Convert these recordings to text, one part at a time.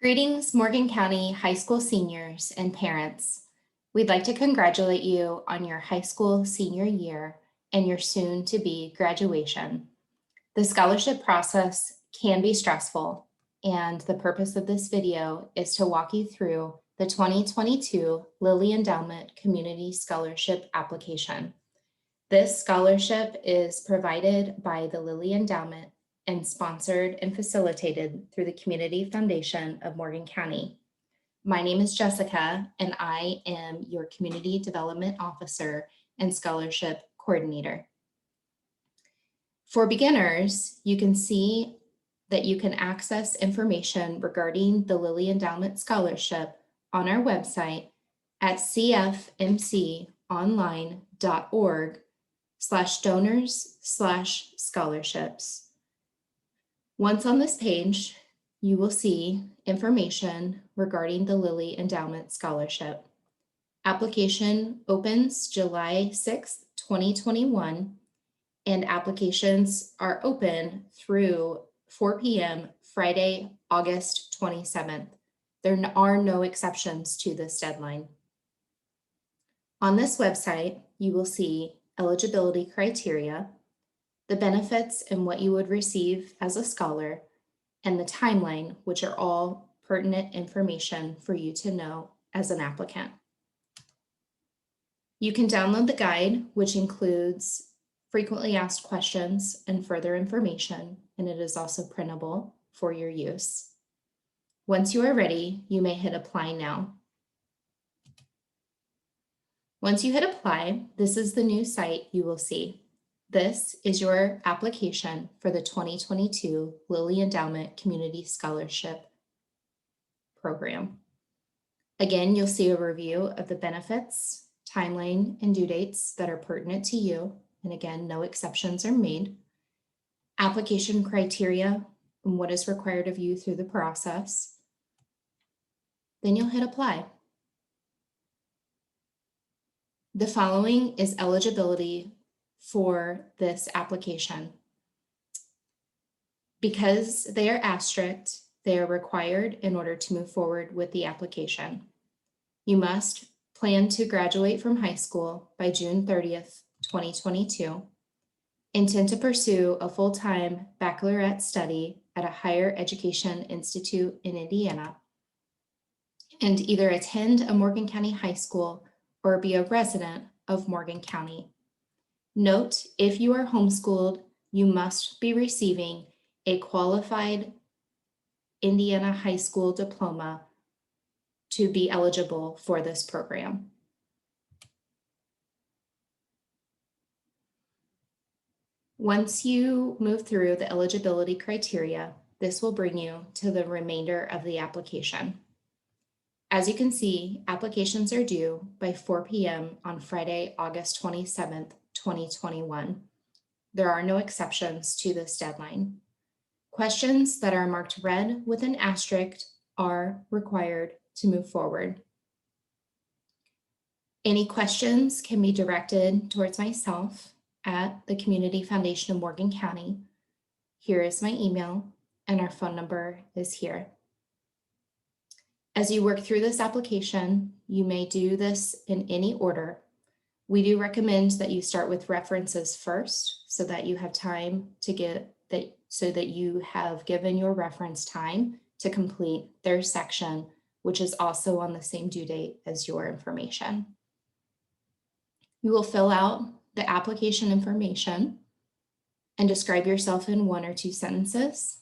Greetings, Morgan County High School seniors and parents. We'd like to congratulate you on your high school senior year and your soon-to-be graduation. The scholarship process can be stressful, and the purpose of this video is to walk you through the 2022 Lilly Endowment Community Scholarship application. This scholarship is provided by the Lilly Endowment and sponsored and facilitated through the Community Foundation of Morgan County. My name is Jessica, and I am your Community Development Officer and Scholarship Coordinator. For beginners, you can see that you can access information regarding the Lilly Endowment Scholarship on our website at cfmconline.org/donors/scholarships. Once on this page, you will see information regarding the Lilly Endowment Scholarship. Application opens July 6, 2021, and applications are open through 4 p.m. Friday, August 27th. There are no exceptions to this deadline. On this website, you will see eligibility criteria, the benefits and what you would receive as a scholar, and the timeline, which are all pertinent information for you to know as an applicant. You can download the guide, which includes frequently asked questions and further information, and it is also printable for your use. Once you are ready, you may hit apply now. Once you hit apply, this is the new site you will see. This is your application for the 2022 Lilly Endowment Community Scholarship Program. Again, you'll see a review of the benefits, timeline, and due dates that are pertinent to you. And again, no exceptions are made. Application criteria and what is required of you through the process. Then you'll hit apply. The following is eligibility for this application. Because they are asterisked, they are required in order to move forward with the application. You must plan to graduate from high school by June 30th, 2022, intend to pursue a full-time baccalaureate study at a higher education institute in Indiana, and either attend a Morgan County high school or be a resident of Morgan County. Note, if you are homeschooled, you must be receiving a qualified Indiana high school diploma to be eligible for this program. Once you move through the eligibility criteria, this will bring you to the remainder of the application. As you can see, applications are due by 4 p.m. on Friday, August 27th, 2021. There are no exceptions to this deadline. Questions that are marked red with an asterisk are required to move forward. Any questions can be directed towards myself at the Community Foundation of Morgan County. Here is my email, and our phone number is here. As you work through this application, you may do this in any order. We do recommend that you start with references first so that you have time to so that you have given your reference time to complete their section, which is also on the same due date as your information. You will fill out the application information and describe yourself in 1 or 2 sentences,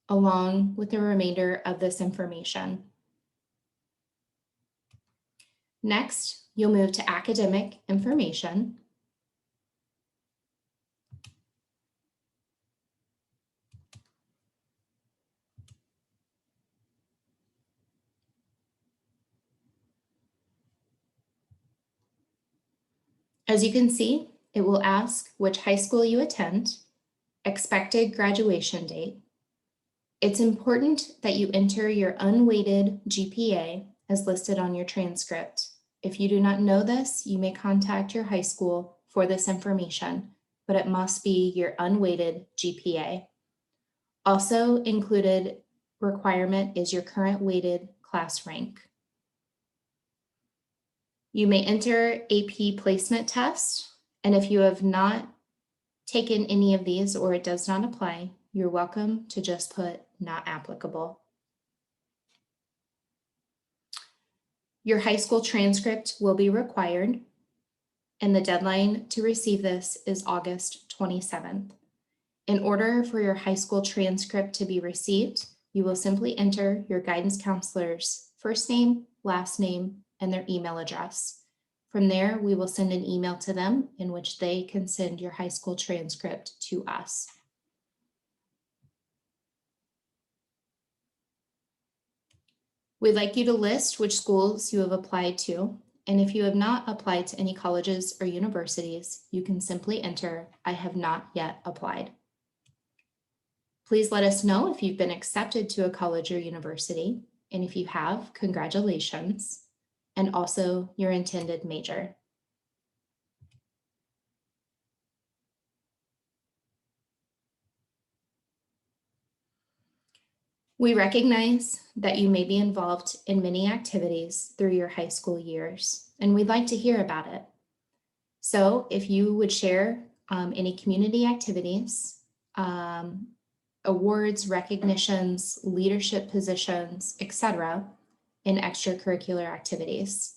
along with the remainder of this information. Next, you'll move to academic information. As you can see, it will ask which high school you attend, expected graduation date. It's important that you enter your unweighted GPA as listed on your transcript. If you do not know this, you may contact your high school for this information, but it must be your unweighted GPA. Also included requirement is your current weighted class rank. You may enter AP placement test, and if you have not taken any of these or it does not apply, you're welcome to just put not applicable. Your high school transcript will be required, and the deadline to receive this is August 27th. In order for your high school transcript to be received, you will simply enter your guidance counselor's first name, last name, and their email address. From there, we will send an email to them in which they can send your high school transcript to us. We'd like you to list which schools you have applied to, and if you have not applied to any colleges or universities, you can simply enter, I have not yet applied. Please let us know if you've been accepted to a college or university, and if you have, congratulations, and also your intended major. We recognize that you may be involved in many activities through your high school years, and we'd like to hear about it. So if you would share any community activities, awards, recognitions, leadership positions, etc., in extracurricular activities.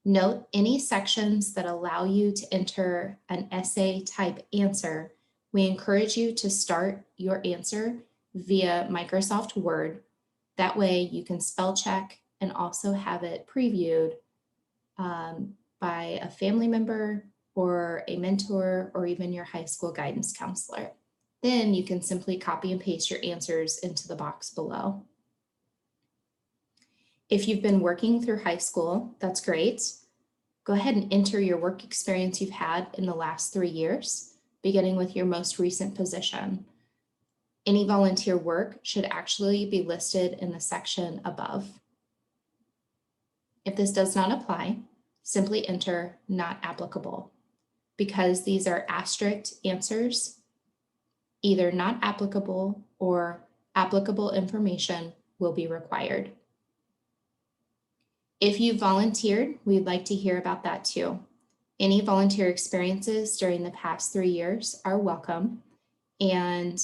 Note any sections that allow you to enter an essay type answer. We encourage you to start your answer via Microsoft Word. That way you can spell check and also have it previewed by a family member or a mentor or even your high school guidance counselor. Then you can simply copy and paste your answers into the box below. If you've been working through high school, that's great. Go ahead and enter your work experience you've had in the last 3 years, beginning with your most recent position. Any volunteer work should actually be listed in the section above. If this does not apply, simply enter not applicable. Because these are asterisk answers, either not applicable or applicable information will be required. If you volunteered, we'd like to hear about that too. Any volunteer experiences during the past 3 years are welcome, and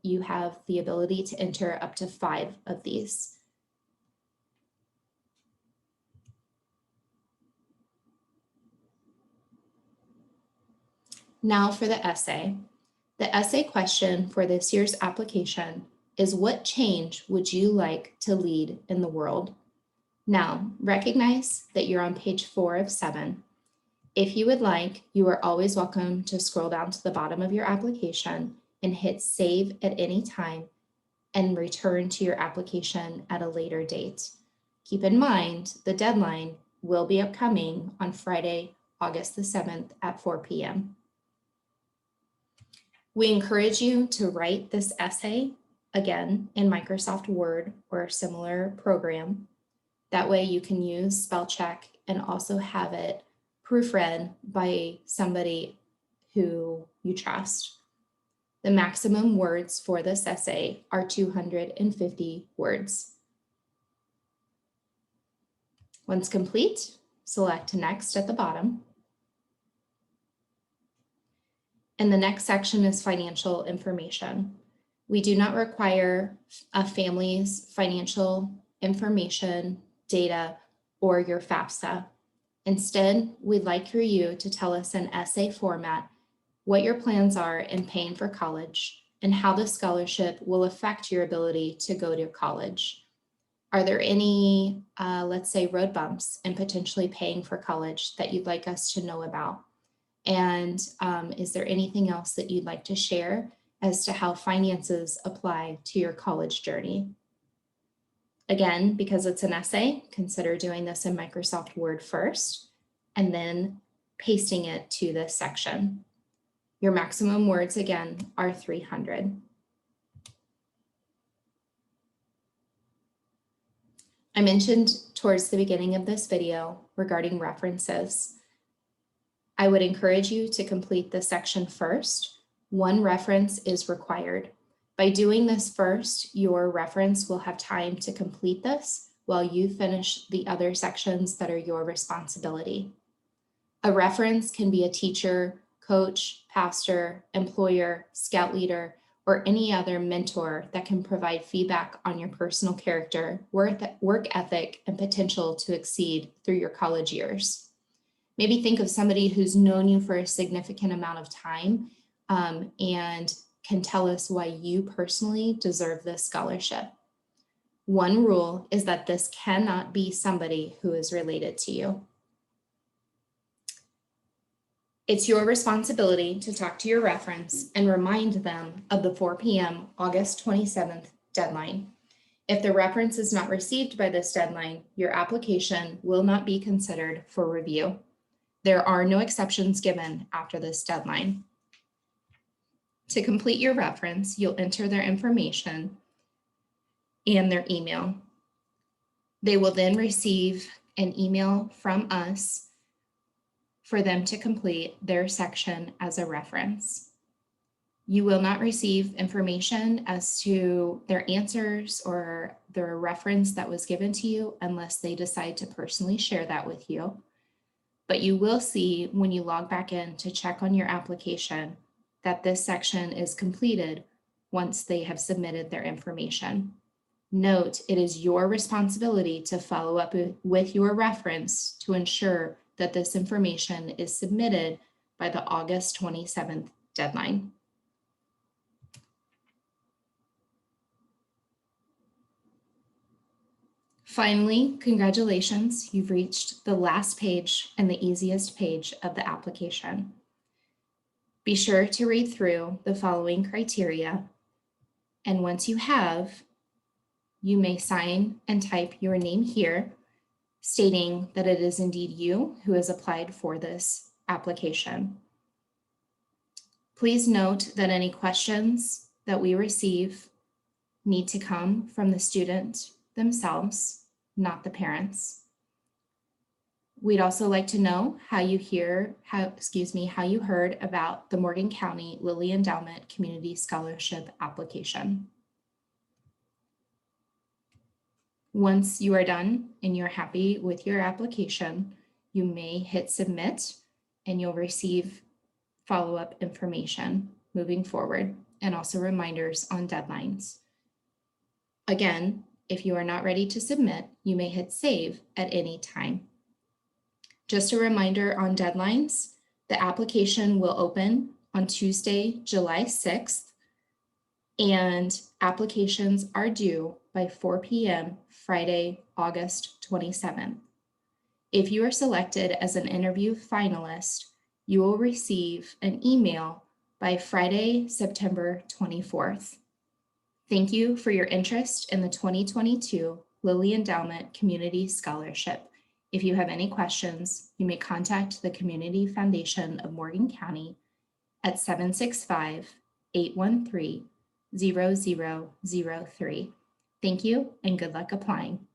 you have the ability to enter up to 5 of these. Now for the essay. The essay question for this year's application is, what change would you like to lead in the world? Now, recognize that you're on page 4 of 7. If you would like, you are always welcome to scroll down to the bottom of your application and hit save at any time and return to your application at a later date. Keep in mind, the deadline will be upcoming on Friday, August the 7th at 4 p.m. We encourage you to write this essay again in Microsoft Word or a similar program. That way you can use spell check and also have it proofread by somebody who you trust. The maximum words for this essay are 250 words. Once complete, select Next at the bottom. And the next section is financial information. We do not require a family's financial information, data, or your FAFSA. Instead, we'd like for you to tell us in essay format what your plans are in paying for college and how the scholarship will affect your ability to go to college. Are there any, let's say, road bumps in potentially paying for college that you'd like us to know about? And is there anything else that you'd like to share as to how finances apply to your college journey? Again, because it's an essay, consider doing this in Microsoft Word first and then pasting it to this section. Your maximum words, again, are 300. I mentioned towards the beginning of this video regarding references. I would encourage you to complete this section first. 1 reference is required, By doing this first, your reference will have time to complete this while you finish the other sections that are your responsibility. A reference can be a teacher, coach, pastor, employer, scout leader, or any other mentor that can provide feedback on your personal character, work ethic, and potential to exceed through your college years. Maybe think of somebody who's known you for a significant amount of time and can tell us why you personally deserve this scholarship. One rule is that this cannot be somebody who is related to you. It's your responsibility to talk to your reference and remind them of the 4 p.m. August 27th deadline. If the reference is not received by this deadline, your application will not be considered for review. There are no exceptions given after this deadline. To complete your reference, you'll enter their information and their email. They will then receive an email from us for them to complete their section as a reference. You will not receive information as to their answers or their reference that was given to you unless they decide to personally share that with you. But you will see when you log back in to check on your application that this section is completed once they have submitted their information. Note, it is your responsibility to follow up with your reference to ensure that this information is submitted by the August 27th deadline. Finally, congratulations, you've reached the last page and the easiest page of the application. Be sure to read through the following criteria, and once you have, you may sign and type your name here, stating that it is indeed you who has applied for this application. Please note that any questions that we receive need to come from the student themselves, not the parents. We'd also like to know how you heard about the Morgan County Lilly Endowment Community Scholarship application. Once you are done and you're happy with your application, you may hit submit and you'll receive follow-up information moving forward and also reminders on deadlines. Again, if you are not ready to submit, you may hit save at any time. Just a reminder on deadlines, the application will open on Tuesday, July 6th, and applications are due by 4 p.m. Friday, August 27th. If you are selected as an interview finalist, you will receive an email by Friday, September 24th. Thank you for your interest in the 2022 Lilly Endowment Community Scholarship. If you have any questions, you may contact the Community Foundation of Morgan County at 765-813-0003. Thank you and good luck applying.